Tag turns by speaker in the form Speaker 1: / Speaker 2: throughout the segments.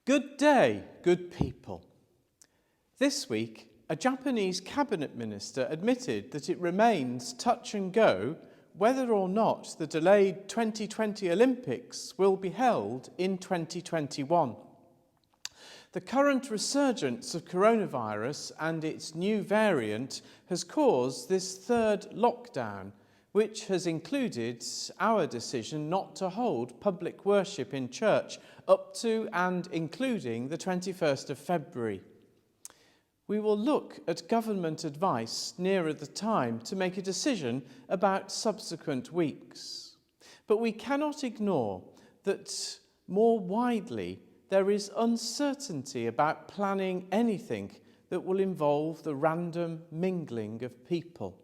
Speaker 1: Good day, good people. This week, a Japanese cabinet minister admitted that it remains touch and go whether or not the delayed 2020 Olympics will be held in 2021. The current resurgence of coronavirus and its new variant has caused this third lockdown, which has included our decision not to hold public worship in church up to and including the 21st of February. We will look at government advice nearer the time to make a decision about subsequent weeks. But we cannot ignore that more widely there is uncertainty about planning anything that will involve the random mingling of people.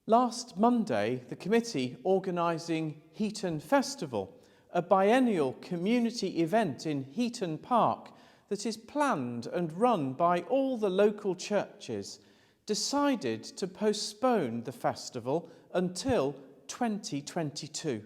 Speaker 1: Last Monday, the committee organising Heaton Festival, a biennial community event in Heaton Park that is planned and run by all the local churches, decided to postpone the festival until 2022.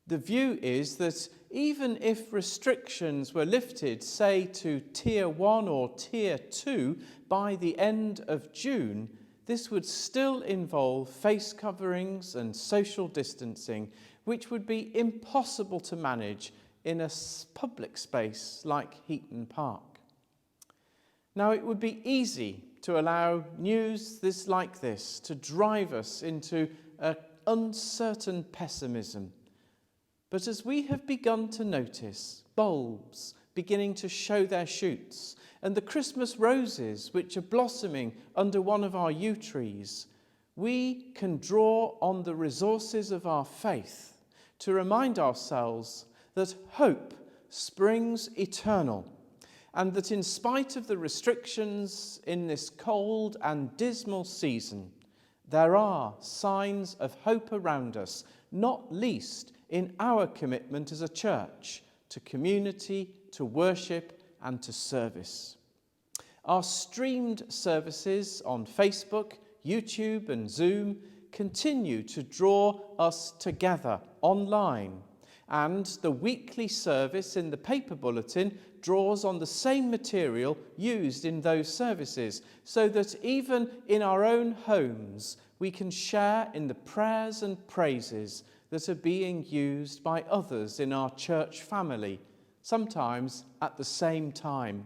Speaker 1: The view is that even if restrictions were lifted, say to Tier 1 or Tier 2 by the end of June, this would still involve face coverings and social distancing, which would be impossible to manage in a public space like Heaton Park. Now, it would be easy to allow news like this to drive us into an uncertain pessimism. But as we have begun to notice bulbs beginning to show their shoots, and the Christmas roses which are blossoming under one of our yew trees, we can draw on the resources of our faith to remind ourselves that hope springs eternal, and that in spite of the restrictions in this cold and dismal season, there are signs of hope around us, not least in our commitment as a church to community, to worship and to service. Our streamed services on Facebook, YouTube and Zoom continue to draw us together online, and the weekly service in the paper bulletin draws on the same material used in those services, so that even in our own homes we can share in the prayers and praises that are being used by others in our church family, sometimes at the same time.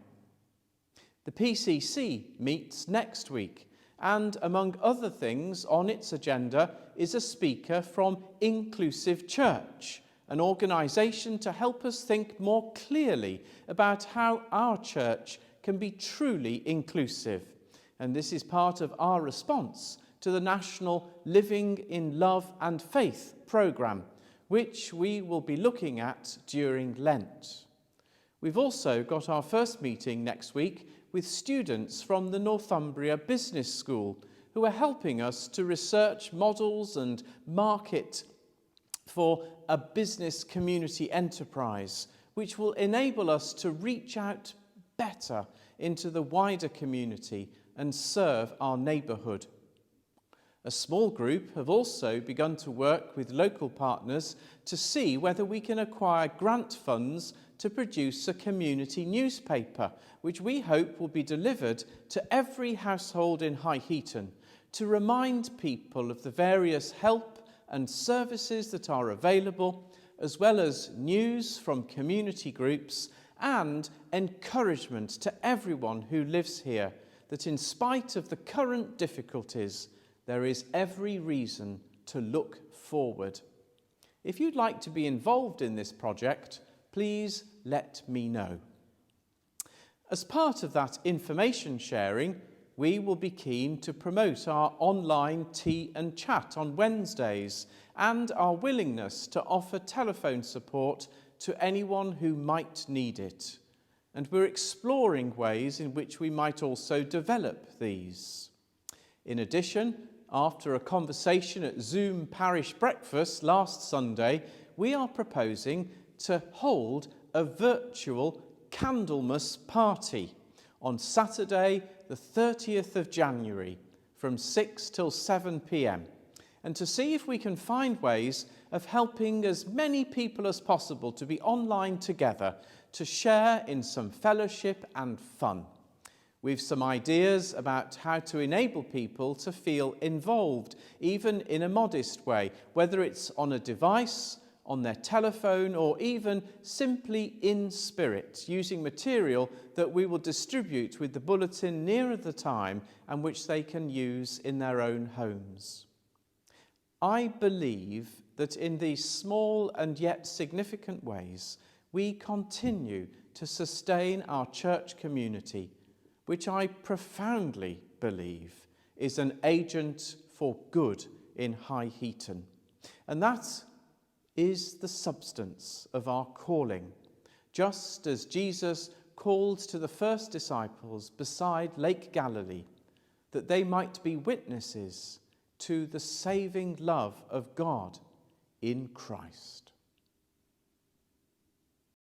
Speaker 1: The PCC meets next week, and among other things on its agenda is a speaker from Inclusive Church, an organisation to help us think more clearly about how our church can be truly inclusive. And this is part of our response to the National Living in Love and Faith programme, which we will be looking at during Lent. We've also got our first meeting next week with students from the Northumbria Business School, who are helping us to research models and market for a business community enterprise, which will enable us to reach out better into the wider community and serve our neighbourhood. A small group have also begun to work with local partners to see whether we can acquire grant funds to produce a community newspaper, which we hope will be delivered to every household in High Heaton to remind people of the various help and services that are available, as well as news from community groups and encouragement to everyone who lives here that in spite of the current difficulties, there is every reason to look forward. If you'd like to be involved in this project, please let me know. As part of that information sharing, we will be keen to promote our online tea and chat on Wednesdays and our willingness to offer telephone support to anyone who might need it. And we're exploring ways in which we might also develop these. In addition, after a conversation at Zoom Parish Breakfast last Sunday, we are proposing to hold a virtual Candlemas party on Saturday, the 30th of January, from 6 till 7 p.m, and to see if we can find ways of helping as many people as possible to be online together, to share in some fellowship and fun. We've some ideas about how to enable people to feel involved, even in a modest way, whether it's on a device, on their telephone, or even simply in spirit, using material that we will distribute with the bulletin nearer the time and which they can use in their own homes. I believe that in these small and yet significant ways, we continue to sustain our church community, which I profoundly believe is an agent for good in High Heaton. And that is the substance of our calling, just as Jesus called to the first disciples beside Lake Galilee, that they might be witnesses to the saving love of God in Christ.